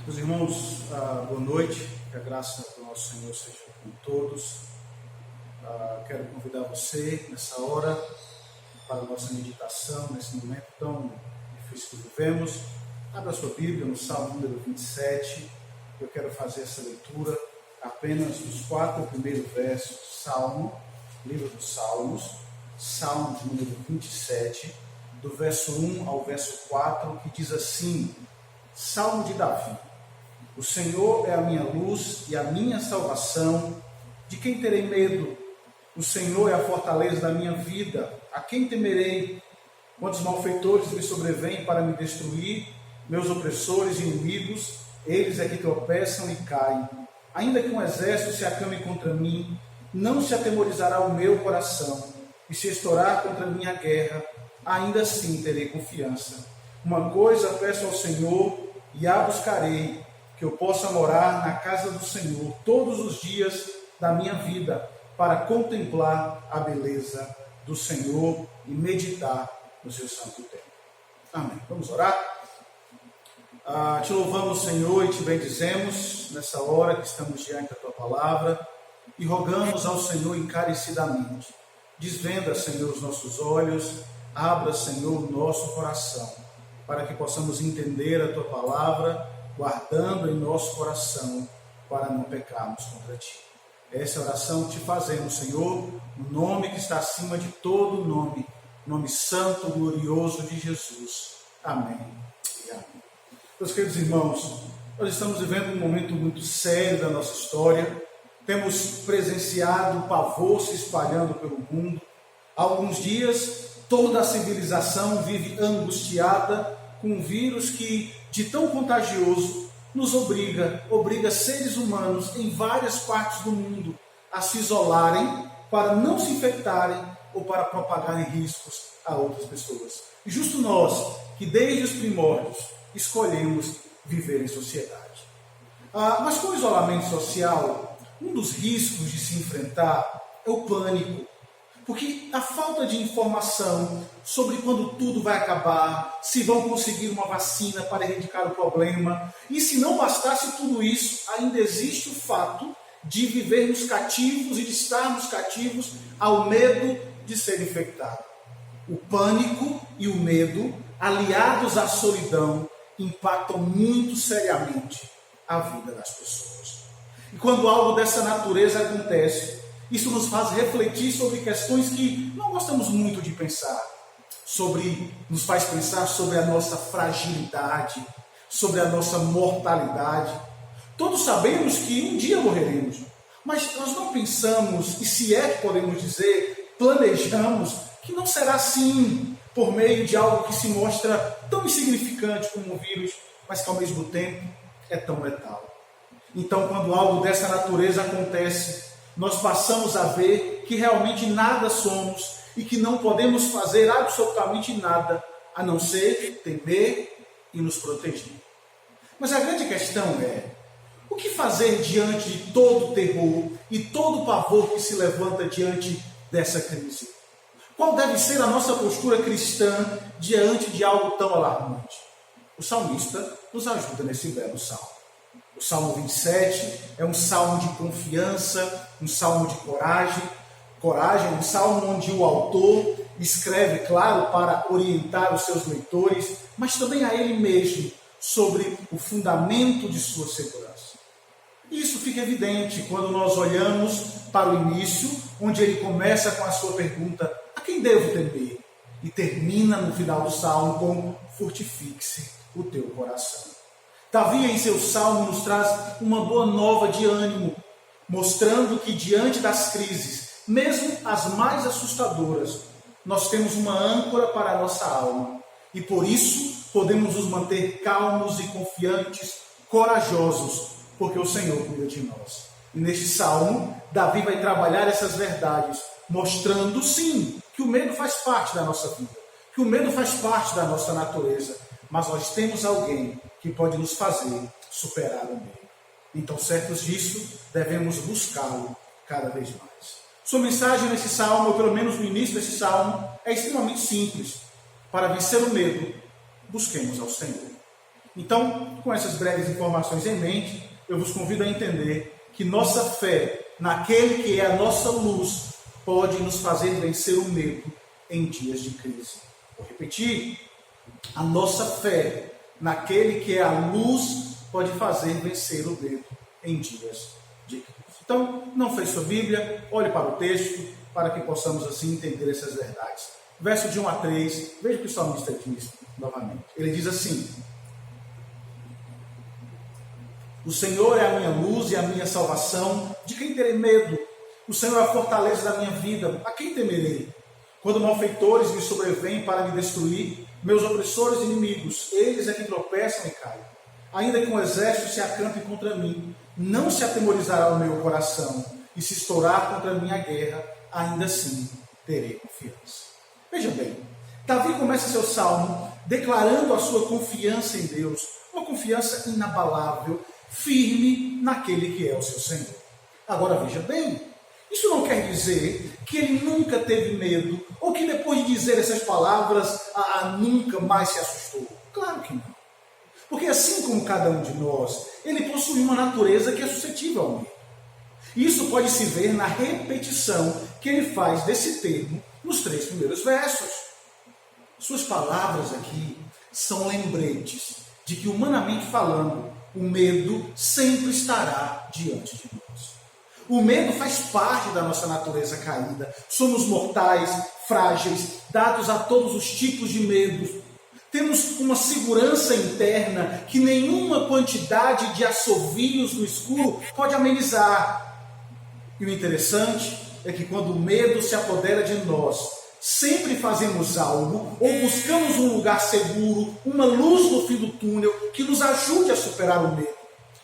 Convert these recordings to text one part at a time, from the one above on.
Meus irmãos, boa noite, que a graça do nosso Senhor seja com todos. Quero convidar você nessa hora para a nossa meditação, nesse momento tão difícil que vivemos. Abra a sua Bíblia no Salmo número 27. Eu quero fazer essa leitura apenas dos 4 primeiros versos. Livro dos Salmos, Salmo de número 27, do verso 1 ao verso 4, que diz assim: Salmo de Davi. O Senhor é a minha luz e a minha salvação. De quem terei medo? O Senhor é a fortaleza da minha vida. A quem temerei? Quantos malfeitores me sobrevêm para me destruir? Meus opressores e inimigos, eles é que tropeçam e caem. Ainda que um exército se acame contra mim, não se atemorizará o meu coração. E se estourar contra mim a guerra, ainda assim terei confiança. Uma coisa peço ao Senhor e a buscarei, que eu possa morar na casa do Senhor todos os dias da minha vida, para contemplar a beleza do Senhor e meditar no seu santo templo. Amém. Vamos orar? Te louvamos, Senhor, e te bendizemos nessa hora que estamos diante da tua palavra e rogamos ao Senhor encarecidamente. Desvenda, Senhor, os nossos olhos, abra, Senhor, o nosso coração, para que possamos entender a tua palavra, guardando em nosso coração, para não pecarmos contra ti. Essa oração te fazemos, Senhor, no nome que está acima de todo nome, nome santo, glorioso de Jesus. Amém e amém. Meus queridos irmãos, nós estamos vivendo um momento muito sério da nossa história. Temos presenciado o pavor se espalhando pelo mundo. Há alguns dias, toda a civilização vive angustiada com um vírus que, de tão contagioso, nos obriga seres humanos em várias partes do mundo a se isolarem para não se infectarem ou para propagarem riscos a outras pessoas. E justo nós, que desde os primórdios escolhemos viver em sociedade. Mas com o isolamento social, um dos riscos de se enfrentar é o pânico. Porque a falta de informação sobre quando tudo vai acabar, se vão conseguir uma vacina para erradicar o problema, e se não bastasse tudo isso, ainda existe o fato de vivermos cativos e de estarmos cativos ao medo de ser infectado. O pânico e o medo, aliados à solidão, impactam muito seriamente a vida das pessoas. E quando algo dessa natureza acontece, isso nos faz refletir sobre questões que não gostamos muito de pensar. Nos faz pensar sobre a nossa fragilidade, sobre a nossa mortalidade. Todos sabemos que um dia morreremos, mas nós não pensamos, e se é que podemos dizer, planejamos que não será assim, por meio de algo que se mostra tão insignificante como o vírus, mas que ao mesmo tempo é tão letal. Então, quando algo dessa natureza acontece, nós passamos a ver que realmente nada somos e que não podemos fazer absolutamente nada, a não ser temer e nos proteger. Mas a grande questão é, o que fazer diante de todo o terror e todo o pavor que se levanta diante dessa crise? Qual deve ser a nossa postura cristã diante de algo tão alarmante? O salmista nos ajuda nesse belo salmo. O Salmo 27 é um salmo de confiança, um salmo de coragem, um salmo onde o autor escreve, claro, para orientar os seus leitores, mas também a ele mesmo, sobre o fundamento de sua segurança. Isso fica evidente quando nós olhamos para o início, onde ele começa com a sua pergunta: a quem devo temer? E termina no final do salmo com: fortifique-se o teu coração. Davi, em seu salmo, nos traz uma boa nova de ânimo, mostrando que diante das crises, mesmo as mais assustadoras, nós temos uma âncora para a nossa alma. E por isso podemos nos manter calmos e confiantes, corajosos, porque o Senhor cuida de nós. E neste salmo, Davi vai trabalhar essas verdades, mostrando, sim, que o medo faz parte da nossa vida, que o medo faz parte da nossa natureza, mas nós temos alguém que pode nos fazer superar o medo. Então, certos disso, devemos buscá-lo cada vez mais. Sua mensagem nesse salmo, ou pelo menos no início desse salmo, é extremamente simples. Para vencer o medo, busquemos ao Senhor. Então, com essas breves informações em mente, eu vos convido a entender que nossa fé naquele que é a nossa luz pode nos fazer vencer o medo em dias de crise. Vou repetir, a nossa fé naquele que é a luz pode fazer vencer o medo em dias de crise. Então, não feche sua Bíblia, olhe para o texto, para que possamos assim entender essas verdades. Verso de 1 a 3, veja o que o salmista diz novamente. Ele diz assim: o Senhor é a minha luz e a minha salvação, de quem terei medo? O Senhor é a fortaleza da minha vida, a quem temerei? Quando malfeitores me sobrevêm para me destruir, meus opressores e inimigos, eles é que tropeçam e caem. Ainda que um exército se acampe contra mim, não se atemorizará o meu coração, e se estourar contra mim a guerra, ainda assim terei confiança. Veja bem, Davi começa seu salmo declarando a sua confiança em Deus, uma confiança inabalável, firme naquele que é o seu Senhor. Agora veja bem, isso não quer dizer que ele nunca teve medo, ou que depois de dizer essas palavras, nunca mais se assustou. Claro que não. Porque assim como cada um de nós, ele possui uma natureza que é suscetível ao medo. Isso pode se ver na repetição que ele faz desse termo nos 3 primeiros versos. Suas palavras aqui são lembretes de que, humanamente falando, o medo sempre estará diante de nós. O medo faz parte da nossa natureza caída. Somos mortais, frágeis, dados a todos os tipos de medos. Temos uma segurança interna que nenhuma quantidade de assovios no escuro pode amenizar. E o interessante é que quando o medo se apodera de nós, sempre fazemos algo ou buscamos um lugar seguro, uma luz no fim do túnel que nos ajude a superar o medo.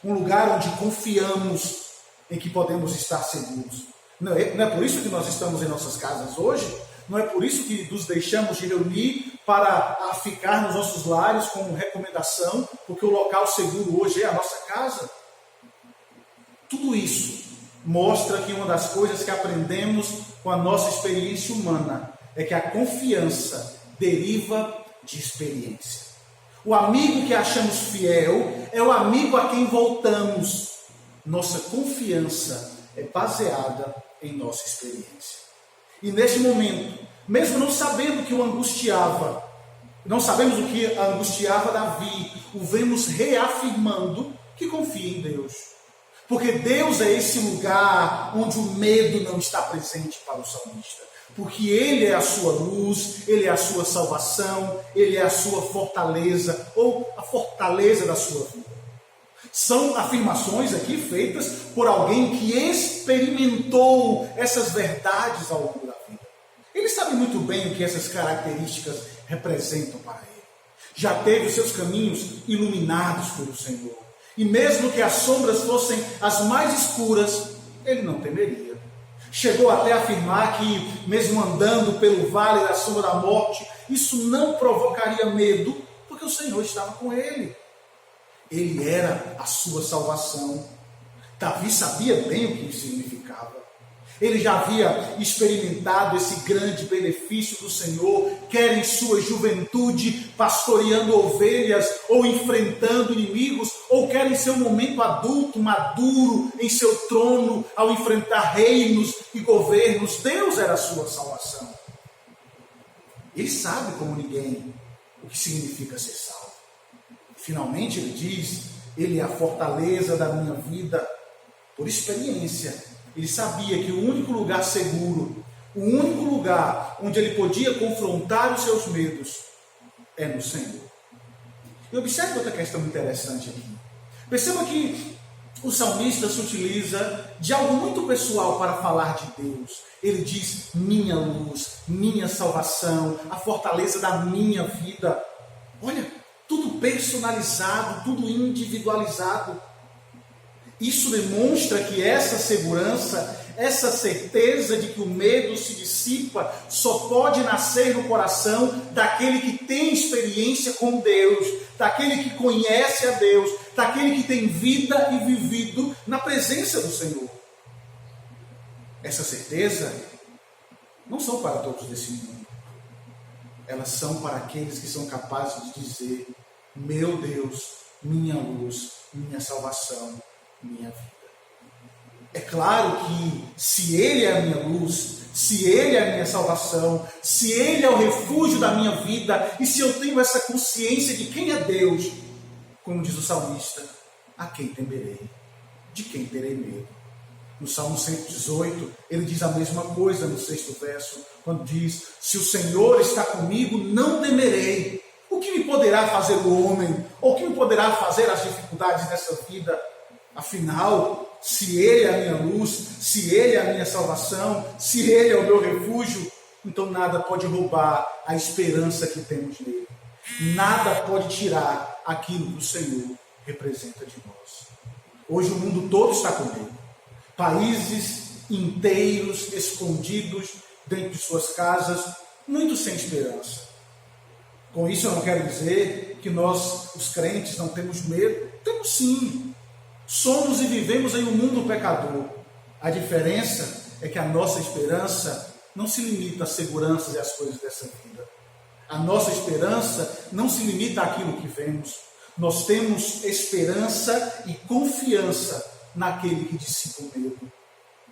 Um lugar onde confiamos em que podemos estar seguros. Não é por isso que nós estamos em nossas casas hoje? Não é por isso que nos deixamos de reunir para ficar nos nossos lares como recomendação, porque o local seguro hoje é a nossa casa? Tudo isso mostra que uma das coisas que aprendemos com a nossa experiência humana é que a confiança deriva de experiência. O amigo que achamos fiel é o amigo a quem voltamos. Nossa confiança é baseada em nossa experiência. E neste momento, mesmo não sabendo o que o angustiava, não sabemos o que angustiava Davi, o vemos reafirmando que confia em Deus. Porque Deus é esse lugar onde o medo não está presente para o salmista. Porque Ele é a sua luz, Ele é a sua salvação, Ele é a sua fortaleza, ou a fortaleza da sua vida. São afirmações aqui feitas por alguém que experimentou essas verdades ao longo da vida. Ele sabe muito bem o que essas características representam para ele. Já teve os seus caminhos iluminados pelo Senhor. E mesmo que as sombras fossem as mais escuras, ele não temeria. Chegou até a afirmar que, mesmo andando pelo vale da sombra da morte, isso não provocaria medo, porque o Senhor estava com ele. Ele era a sua salvação. Davi sabia bem o que isso significava. Ele já havia experimentado esse grande benefício do Senhor, quer em sua juventude, pastoreando ovelhas, ou enfrentando inimigos, ou quer em seu momento adulto, maduro, em seu trono, ao enfrentar reinos e governos. Deus era a sua salvação. Ele sabe como ninguém o que significa ser salvo. Finalmente ele diz: Ele é a fortaleza da minha vida. Por experiência, ele sabia que o único lugar seguro, o único lugar onde ele podia confrontar os seus medos é no Senhor. E observe outra questão interessante aqui. Perceba que o salmista se utiliza de algo muito pessoal para falar de Deus. Ele diz: minha luz, minha salvação, a fortaleza da minha vida. Olha, tudo personalizado, tudo individualizado. Isso demonstra que essa segurança, essa certeza de que o medo se dissipa, só pode nascer no coração daquele que tem experiência com Deus, daquele que conhece a Deus, daquele que tem vida e vivido na presença do Senhor. Essa certeza não são para todos desse mundo. Elas são para aqueles que são capazes de dizer: meu Deus, minha luz, minha salvação, minha vida. É claro que se Ele é a minha luz, se Ele é a minha salvação, se Ele é o refúgio da minha vida, e se eu tenho essa consciência de quem é Deus, como diz o salmista, a quem temerei? De quem terei medo? No Salmo 118, ele diz a mesma coisa no 6º verso, quando diz: se o Senhor está comigo, não temerei. O que me poderá fazer o homem? Ou o que me poderá fazer as dificuldades dessa vida? Afinal, se Ele é a minha luz, se Ele é a minha salvação, se Ele é o meu refúgio, então nada pode roubar a esperança que temos nele. Nada pode tirar aquilo que o Senhor representa de nós. Hoje o mundo todo está com medo. Países inteiros escondidos dentro de suas casas, muitos sem esperança. Com isso eu não quero dizer que nós, os crentes, não temos medo. Temos sim. Somos e vivemos em um mundo pecador. A diferença é que a nossa esperança não se limita às seguranças e às coisas dessa vida. A nossa esperança não se limita àquilo que vemos. Nós temos esperança e confiança naquele que dissipa o medo.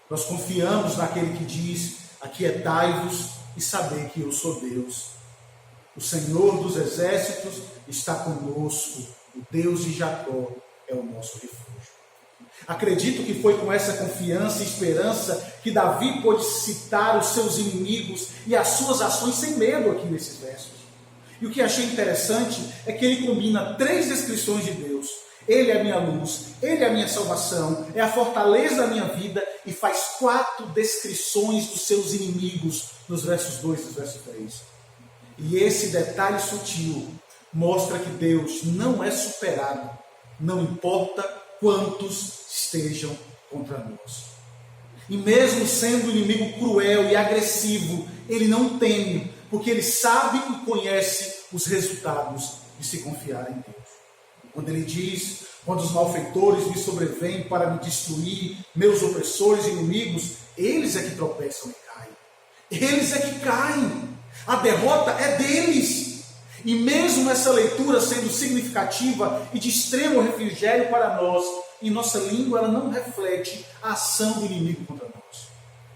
Nós confiamos naquele que diz: aquietai-vos e saber que eu sou Deus. O Senhor dos exércitos está conosco. O Deus de Jacó é o nosso refúgio. Acredito que foi com essa confiança e esperança que Davi pôde citar os seus inimigos e as suas ações sem medo aqui nesses versos. E o que achei interessante é que ele combina 3 descrições de Deus. Ele é a minha luz, Ele é a minha salvação, é a fortaleza da minha vida, e faz 4 descrições dos seus inimigos nos versos 2 e verso 3. E esse detalhe sutil mostra que Deus não é superado, não importa quantos estejam contra nós. E mesmo sendo um inimigo cruel e agressivo, Ele não teme, porque Ele sabe e conhece os resultados de se confiar em Deus. Quando Ele diz: quando os malfeitores me sobrevêm para me destruir, meus opressores e inimigos, eles é que tropeçam e caem. Eles é que caem. A derrota é deles. E mesmo essa leitura sendo significativa e de extremo refrigério para nós, em nossa língua ela não reflete a ação do inimigo contra nós.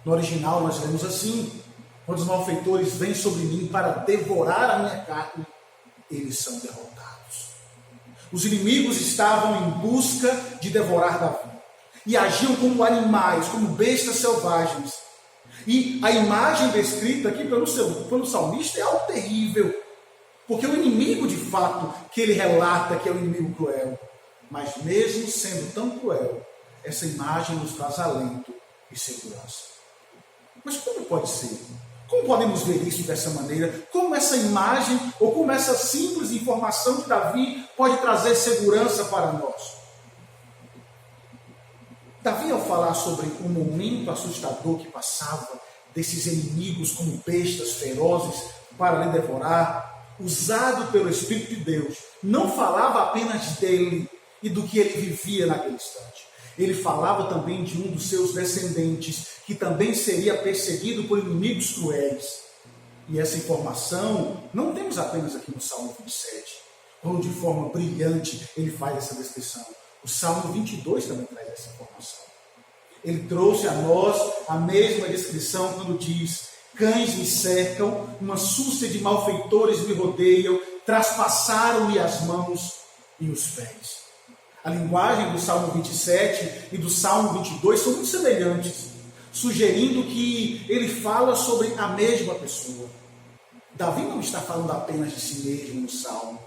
No original nós lemos assim: quando os malfeitores vêm sobre mim para devorar a minha carne, eles são derrotados. Os inimigos estavam em busca de devorar Davi. E agiam como animais, como bestas selvagens. E a imagem descrita aqui pelo salmista é algo terrível. Porque o inimigo, de fato, que ele relata que é um inimigo cruel. Mas mesmo sendo tão cruel, essa imagem nos traz alento e segurança. Mas como pode ser? Como podemos ver isso dessa maneira? Como essa imagem, ou como essa simples informação de Davi pode trazer segurança para nós? Davi, ao falar sobre o momento assustador que passava desses inimigos como bestas ferozes para lhe devorar, usado pelo Espírito de Deus, não falava apenas dele e do que ele vivia naquele instante. Ele falava também de um dos seus descendentes, que também seria perseguido por inimigos cruéis. E essa informação não temos apenas aqui no Salmo 27, quando de forma brilhante ele faz essa descrição. O Salmo 22 também traz essa informação. Ele trouxe a nós a mesma descrição quando diz: cães me cercam, uma súcia de malfeitores me rodeiam, traspassaram-me as mãos e os pés. A linguagem do Salmo 27 e do Salmo 22 são muito semelhantes, sugerindo que ele fala sobre a mesma pessoa. Davi não está falando apenas de si mesmo no Salmo.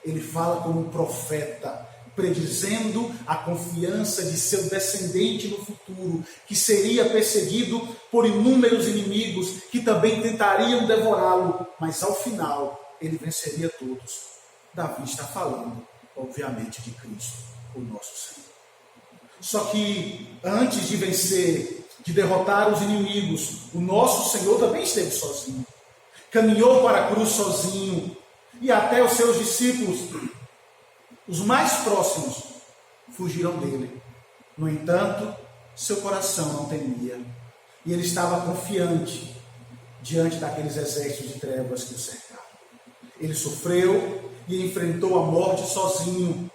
Ele fala como um profeta, predizendo a confiança de seu descendente no futuro, que seria perseguido por inúmeros inimigos que também tentariam devorá-lo, mas ao final ele venceria todos. Davi está falando, obviamente, de Cristo, o nosso Senhor. Só que antes de vencer, de derrotar os inimigos, o nosso Senhor também esteve sozinho. Caminhou para a cruz sozinho, e até os seus discípulos, os mais próximos, fugiram dele. No entanto, seu coração não temia, e ele estava confiante diante daqueles exércitos de trevas que o cercavam. Ele sofreu e enfrentou a morte sozinho,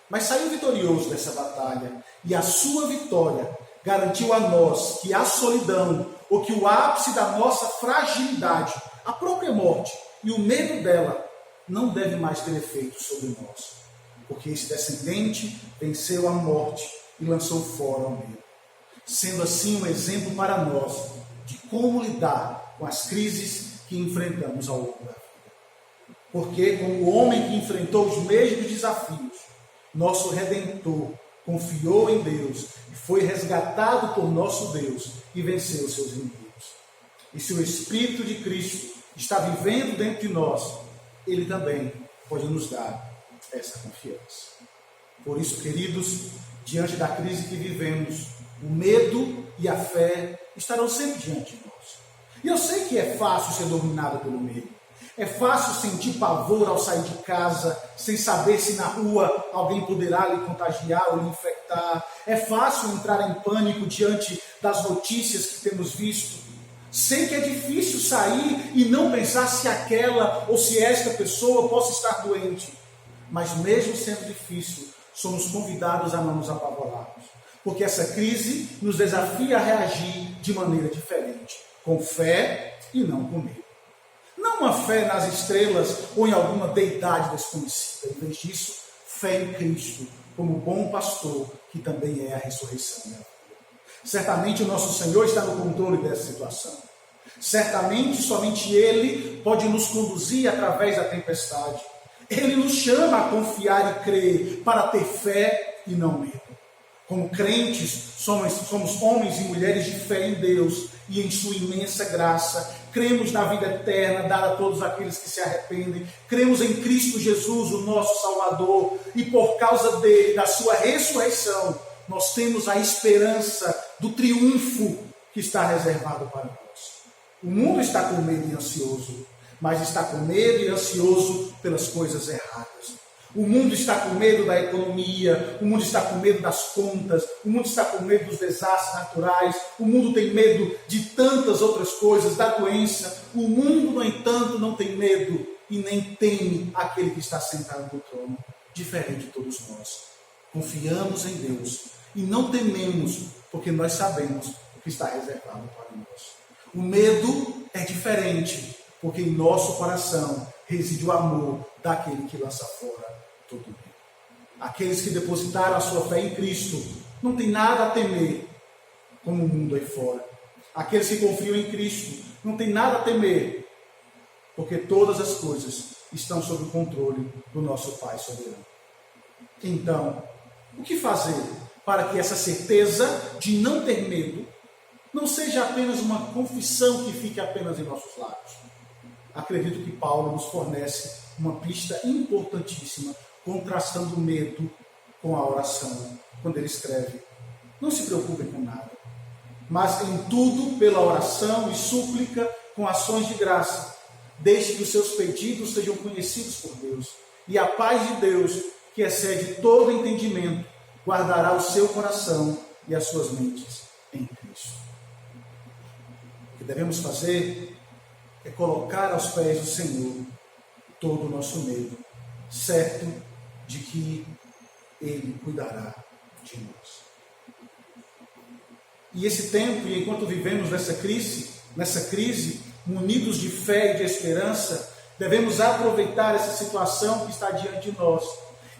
mas saiu vitorioso dessa batalha. E a sua vitória garantiu a nós que a solidão, ou que o ápice da nossa fragilidade, a própria morte e o medo dela, não deve mais ter efeito sobre nós. Porque esse descendente venceu a morte e lançou fora o medo. Sendo assim um exemplo para nós de como lidar com as crises que enfrentamos ao longo da vida. Porque, como o homem que enfrentou os mesmos desafios, nosso Redentor confiou em Deus e foi resgatado por nosso Deus e venceu os seus inimigos. E se o Espírito de Cristo está vivendo dentro de nós, Ele também pode nos dar essa confiança. Por isso, queridos, diante da crise que vivemos, o medo e a fé estarão sempre diante de nós. E eu sei que é fácil ser dominado pelo medo. É fácil sentir pavor ao sair de casa, sem saber se na rua alguém poderá lhe contagiar ou lhe infectar. É fácil entrar em pânico diante das notícias que temos visto. Sei que é difícil sair e não pensar se aquela ou se esta pessoa possa estar doente. Mas mesmo sendo difícil, somos convidados a não nos apavorarmos. Porque essa crise nos desafia a reagir de maneira diferente, com fé e não com medo. Não uma fé nas estrelas ou em alguma deidade desconhecida. Em vez disso, fé em Cristo, como bom pastor, que também é a ressurreição e a vida. Certamente o nosso Senhor está no controle dessa situação. Certamente somente Ele pode nos conduzir através da tempestade. Ele nos chama a confiar e crer, para ter fé e não medo. Como crentes, somos homens e mulheres de fé em Deus e em sua imensa graça. Cremos na vida eterna dada a todos aqueles que se arrependem. Cremos em Cristo Jesus, o nosso Salvador. E por causa dele, da sua ressurreição, nós temos a esperança do triunfo que está reservado para nós. O mundo está com medo e ansioso, mas está com medo e ansioso pelas coisas erradas. O mundo está com medo da economia, o mundo está com medo das contas, o mundo está com medo dos desastres naturais, o mundo tem medo de tantas outras coisas, da doença. O mundo, no entanto, não tem medo e nem teme aquele que está sentado no trono, diferente de todos nós. Confiamos em Deus e não tememos, porque nós sabemos o que está reservado para nós. O medo é diferente, porque em nosso coração reside o amor daquele que lança fora todo medo. Aqueles que depositaram a sua fé em Cristo não tem nada a temer como o mundo aí fora. Aqueles que confiam em Cristo não tem nada a temer, porque todas as coisas estão sob o controle do nosso Pai soberano. Então, o que fazer para que essa certeza de não ter medo não seja apenas uma confissão que fique apenas em nossos lábios? Acredito que Paulo nos fornece uma pista importantíssima, contrastando o medo com a oração, quando ele escreve: não se preocupem com nada, mas em tudo, pela oração e súplica, com ações de graça, deixe que os seus pedidos sejam conhecidos por Deus, e a paz de Deus, que excede todo entendimento, guardará o seu coração e as suas mentes em Cristo. O que devemos fazer é colocar aos pés do Senhor todo o nosso medo, certo de que Ele cuidará de nós. E esse tempo, e enquanto vivemos nessa crise, munidos de fé e de esperança, devemos aproveitar essa situação que está diante de nós.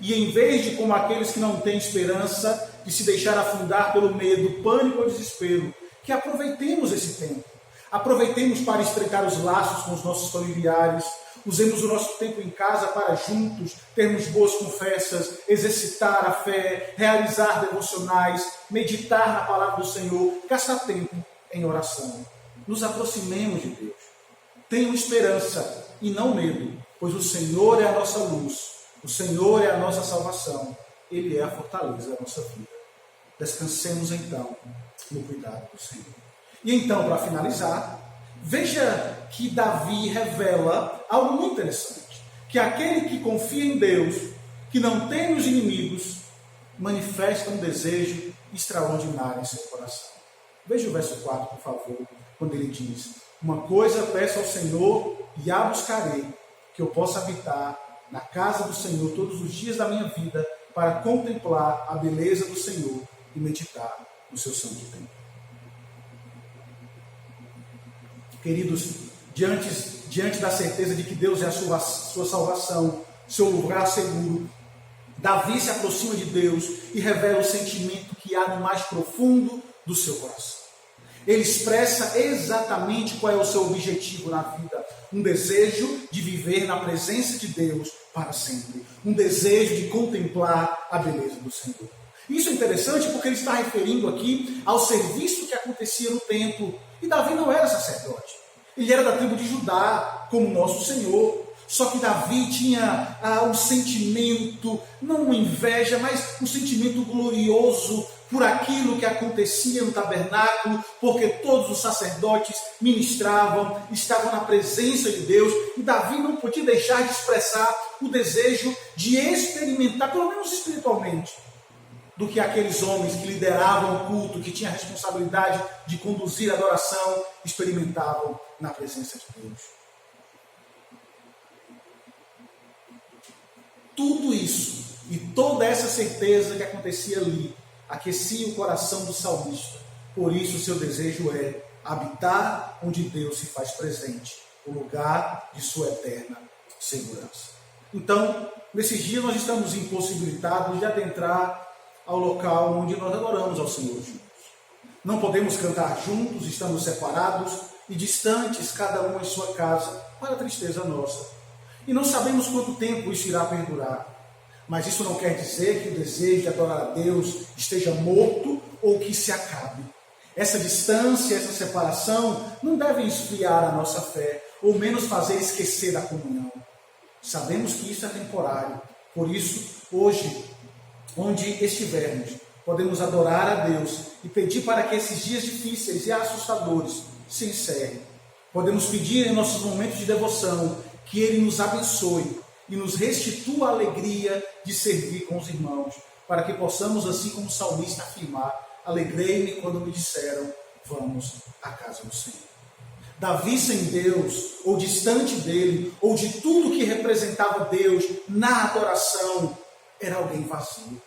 E em vez de, como aqueles que não têm esperança, de se deixar afundar pelo medo, pânico ou desespero, que aproveitemos esse tempo. Aproveitemos para estreitar os laços com os nossos familiares. Usemos o nosso tempo em casa para juntos termos boas confessas, exercitar a fé, realizar devocionais, meditar na palavra do Senhor, gastar tempo em oração. Nos aproximemos de Deus. Tenham esperança e não medo, pois o Senhor é a nossa luz, o Senhor é a nossa salvação, Ele é a fortaleza da nossa vida. Descansemos então no cuidado do Senhor. E então, para finalizar, veja que Davi revela algo muito interessante, que aquele que confia em Deus, que não teme os inimigos, manifesta um desejo extraordinário em seu coração. Veja o verso 4, por favor, quando ele diz: uma coisa peço ao Senhor e a buscarei, que eu possa habitar na casa do Senhor todos os dias da minha vida para contemplar a beleza do Senhor e meditar no seu santo templo. Queridos, diante da certeza de que Deus é a sua salvação, seu lugar seguro, Davi se aproxima de Deus e revela o sentimento que há no mais profundo do seu coração. Ele expressa exatamente qual é o seu objetivo na vida. Um desejo de viver na presença de Deus para sempre. Um desejo de contemplar a beleza do Senhor. Isso é interessante porque ele está referindo aqui ao serviço que acontecia no templo. E Davi não era sacerdote. Ele era da tribo de Judá, como nosso Senhor. Só que Davi tinha um sentimento, não uma inveja, mas um sentimento glorioso por aquilo que acontecia no tabernáculo, porque todos os sacerdotes ministravam, estavam na presença de Deus, e Davi não podia deixar de expressar o desejo de experimentar, pelo menos espiritualmente, do que aqueles homens que lideravam o culto, que tinham a responsabilidade de conduzir a adoração, experimentavam na presença de Deus. Tudo isso e toda essa certeza que acontecia ali aquecia o coração do salmista. Por isso o seu desejo é habitar onde Deus se faz presente, o lugar de sua eterna segurança. Então, nesses dias nós estamos impossibilitados de adentrar ao local onde nós adoramos ao Senhor juntos. Não podemos cantar juntos, estamos separados e distantes, cada um em sua casa, para a tristeza nossa. E não sabemos quanto tempo isso irá perdurar. Mas isso não quer dizer que o desejo de adorar a Deus esteja morto ou que se acabe. Essa distância, essa separação não devem esfriar a nossa fé, ou menos fazer esquecer da comunhão. Sabemos que isso é temporário. Por isso, hoje, onde estivermos, podemos adorar a Deus e pedir para que esses dias difíceis e assustadores se encerrem. Podemos pedir em nossos momentos de devoção que Ele nos abençoe e nos restitua a alegria de servir com os irmãos, para que possamos, assim como o salmista, afirmar: alegrei-me quando me disseram, vamos à casa do Senhor. Davi sem Deus, ou distante dele, ou de tudo que representava Deus na adoração, era alguém vazio.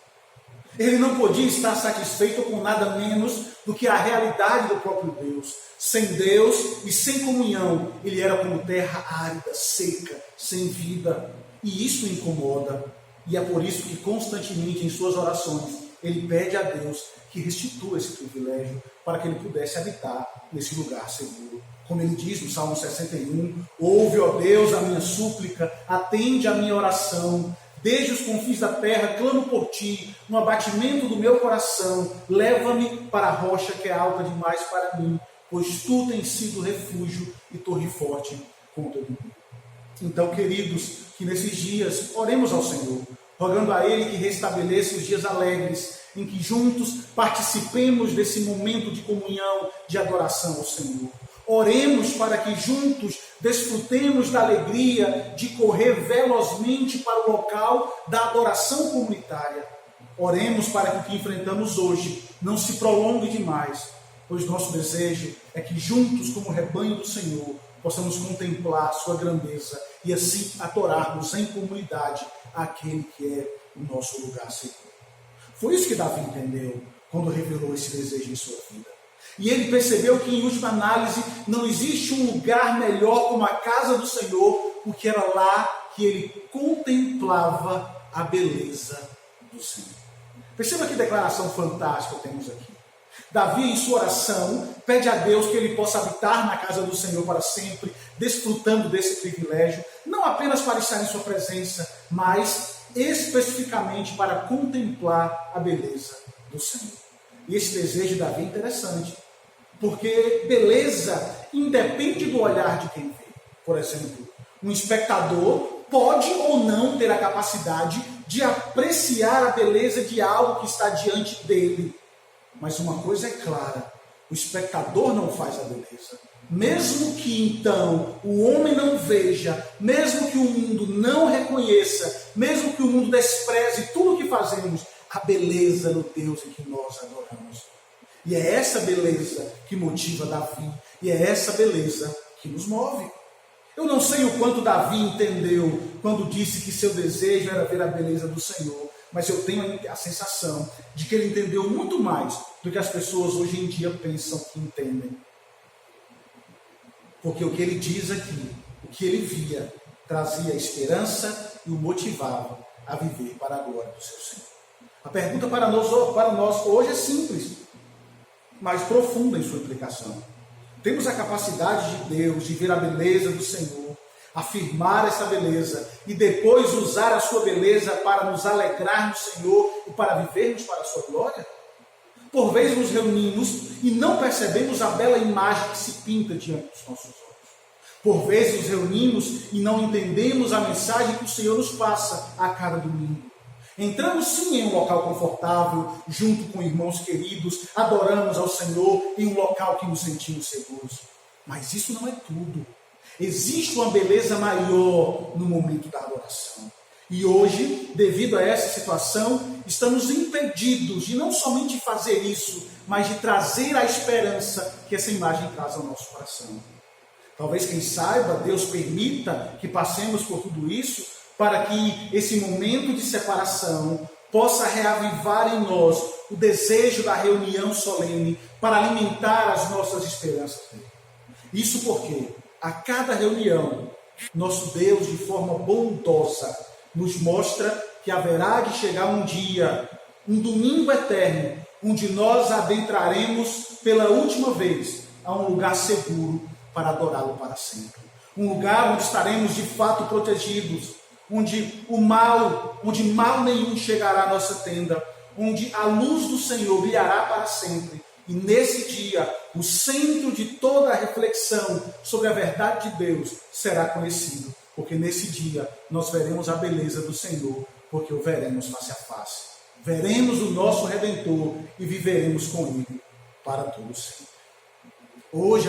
Ele não podia estar satisfeito com nada menos do que a realidade do próprio Deus. Sem Deus e sem comunhão, ele era como terra árida, seca, sem vida. E isso o incomoda. E é por isso que constantemente em suas orações, ele pede a Deus que restitua esse privilégio para que ele pudesse habitar nesse lugar seguro. Como ele diz no Salmo 61, ouve, ó Deus, a minha súplica, atende a minha oração. Desde os confins da terra, clamo por ti, no abatimento do meu coração, leva-me para a rocha que é alta demais para mim, pois tu tens sido refúgio e torre forte contra o inimigo. Então, queridos, que nesses dias oremos ao Senhor, rogando a Ele que restabeleça os dias alegres, em que juntos participemos desse momento de comunhão, de adoração ao Senhor. Oremos para que juntos desfrutemos da alegria de correr velozmente para o local da adoração comunitária. Oremos para que o que enfrentamos hoje não se prolongue demais, pois nosso desejo é que juntos, como rebanho do Senhor, possamos contemplar sua grandeza e assim adorarmos em comunidade aquele que é o nosso lugar seguro. Foi isso que Davi entendeu quando revelou esse desejo em sua vida. E ele percebeu que, em última análise, não existe um lugar melhor como a casa do Senhor, porque era lá que ele contemplava a beleza do Senhor. Perceba que declaração fantástica temos aqui. Davi, em sua oração, pede a Deus que ele possa habitar na casa do Senhor para sempre, desfrutando desse privilégio, não apenas para estar em sua presença, mas especificamente para contemplar a beleza do Senhor. E esse desejo de Davi é interessante, porque beleza independe do olhar de quem vê. Por exemplo, um espectador pode ou não ter a capacidade de apreciar a beleza de algo que está diante dele. Mas uma coisa é clara, o espectador não faz a beleza. Mesmo que então o homem não veja, mesmo que o mundo não reconheça, mesmo que o mundo despreze tudo o que fazemos, a beleza no Deus em que nós adoramos. E é essa beleza que motiva Davi, e é essa beleza que nos move. Eu não sei o quanto Davi entendeu quando disse que seu desejo era ver a beleza do Senhor, mas eu tenho a sensação de que ele entendeu muito mais do que as pessoas hoje em dia pensam que entendem. Porque o que ele diz aqui, o que ele via, trazia esperança e o motivava a viver para a glória do seu Senhor. A pergunta para nós hoje é simples, mas profunda em sua implicação. Temos a capacidade de Deus de ver a beleza do Senhor, afirmar essa beleza e depois usar a sua beleza para nos alegrar no Senhor e para vivermos para a sua glória? Por vezes nos reunimos e não percebemos a bela imagem que se pinta diante dos nossos olhos. Por vezes nos reunimos e não entendemos a mensagem que o Senhor nos passa a cada domingo. Entramos sim em um local confortável, junto com irmãos queridos, adoramos ao Senhor em um local que nos sentimos seguros. Mas isso não é tudo. Existe uma beleza maior no momento da adoração. E hoje, devido a essa situação, estamos impedidos de não somente fazer isso, mas de trazer a esperança que essa imagem traz ao nosso coração. Talvez, quem saiba, Deus permita que passemos por tudo isso para que esse momento de separação possa reavivar em nós o desejo da reunião solene para alimentar as nossas esperanças. Isso porque a cada reunião, nosso Deus, de forma bondosa, nos mostra que haverá de chegar um dia, um domingo eterno, onde nós adentraremos pela última vez a um lugar seguro para adorá-lo para sempre. Um lugar onde estaremos de fato protegidos, onde mal nenhum chegará à nossa tenda, onde a luz do Senhor brilhará para sempre. E nesse dia, o centro de toda a reflexão sobre a verdade de Deus será conhecido, porque nesse dia nós veremos a beleza do Senhor, porque o veremos face a face. Veremos o nosso Redentor e viveremos com Ele para todo sempre. Hoje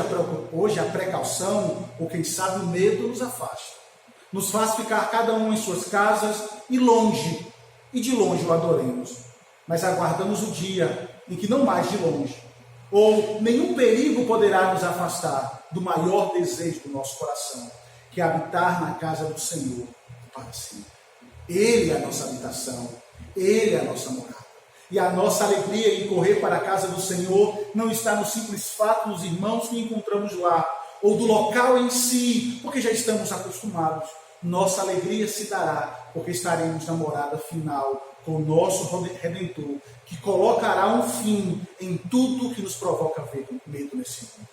a precaução, ou quem sabe o medo, nos afasta. Nos faz ficar cada um em suas casas e longe, e de longe o adoremos. Mas aguardamos o dia em que não mais de longe, ou nenhum perigo poderá nos afastar do maior desejo do nosso coração, que é habitar na casa do Senhor para sempre. Ele é a nossa habitação, Ele é a nossa morada. E a nossa alegria em correr para a casa do Senhor não está no simples fato dos irmãos que encontramos lá, ou do local em si, porque já estamos acostumados. Nossa alegria se dará, porque estaremos na morada final com o nosso Redentor, que colocará um fim em tudo que nos provoca medo nesse mundo.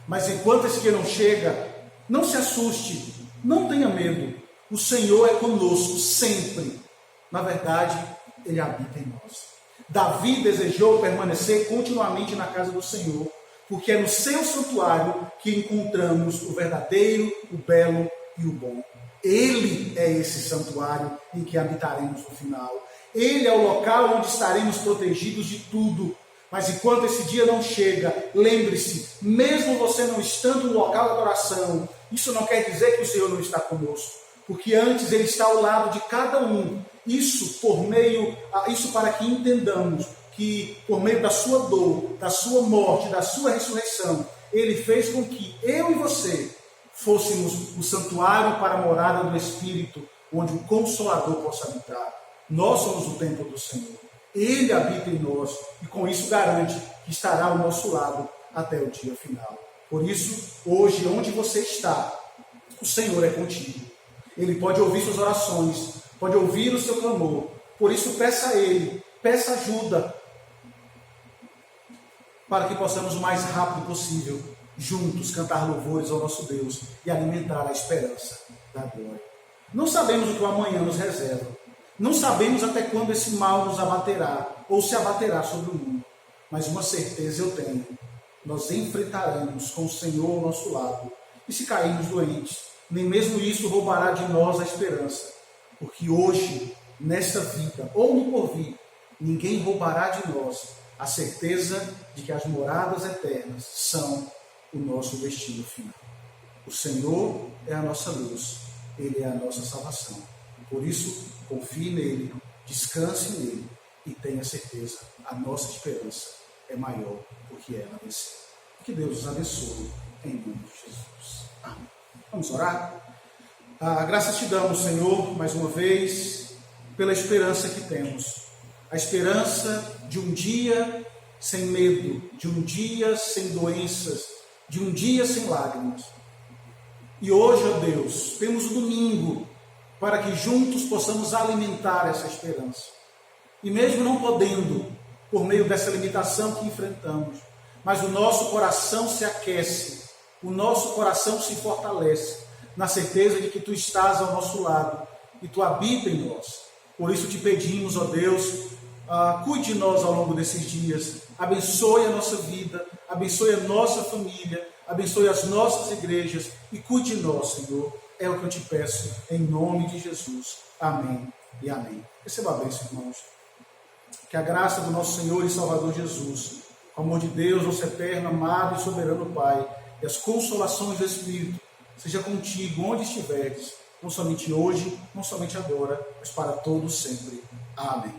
Mas enquanto esse dia não chega, não se assuste, não tenha medo. O Senhor é conosco sempre. Na verdade, Ele habita em nós. Davi desejou permanecer continuamente na casa do Senhor, porque é no seu santuário que encontramos o verdadeiro, o belo e o bom. Ele é esse santuário em que habitaremos no final. Ele é o local onde estaremos protegidos de tudo. Mas enquanto esse dia não chega, lembre-se, mesmo você não estando no local da adoração, isso não quer dizer que o Senhor não está conosco, porque antes Ele está ao lado de cada um. Isso para que entendamos que por meio da sua dor, da sua morte, da sua ressurreição, Ele fez com que eu e você fôssemos o santuário para a morada do Espírito, onde o Consolador possa habitar. Nós somos o templo do Senhor. Ele habita em nós e com isso garante que estará ao nosso lado até o dia final. Por isso, hoje, onde você está, o Senhor é contigo. Ele pode ouvir suas orações, pode ouvir o seu clamor. Por isso, peça a Ele, peça ajuda, para que possamos o mais rápido possível, juntos, cantar louvores ao nosso Deus e alimentar a esperança da glória. Não sabemos o que o amanhã nos reserva. Não sabemos até quando esse mal nos abaterá, ou se abaterá sobre o mundo. Mas uma certeza eu tenho: nós enfrentaremos com o Senhor ao nosso lado. E se cairmos doentes, nem mesmo isso roubará de nós a esperança. Porque hoje, nesta vida, ou no porvir, ninguém roubará de nós a certeza de que as moradas eternas são o nosso destino final. O Senhor é a nossa luz, Ele é a nossa salvação. Por isso, confie nele, descanse nele e tenha certeza, a nossa esperança é maior do que ela venceu. Que Deus os abençoe, em nome de Jesus. Amém. Vamos orar? Graças te damos, Senhor, mais uma vez, pela esperança que temos. A esperança de um dia sem medo, de um dia sem doenças, de um dia sem lágrimas. E hoje, ó Deus, temos o domingo para que juntos possamos alimentar essa esperança. E mesmo não podendo, por meio dessa limitação que enfrentamos, mas o nosso coração se aquece, o nosso coração se fortalece, na certeza de que Tu estás ao nosso lado e Tu habita em nós. Por isso te pedimos, ó Deus, cuide de nós ao longo desses dias, abençoe a nossa vida, abençoe a nossa família, abençoe as nossas igrejas e cuide de nós, Senhor. É o que eu te peço, em nome de Jesus. Amém e amém. Receba a bênção, irmãos. Que a graça do nosso Senhor e Salvador Jesus, o amor de Deus, nosso eterno, amado e soberano Pai, e as consolações do Espírito, seja contigo onde estiveres, não somente hoje, não somente agora, mas para todos sempre. Amém.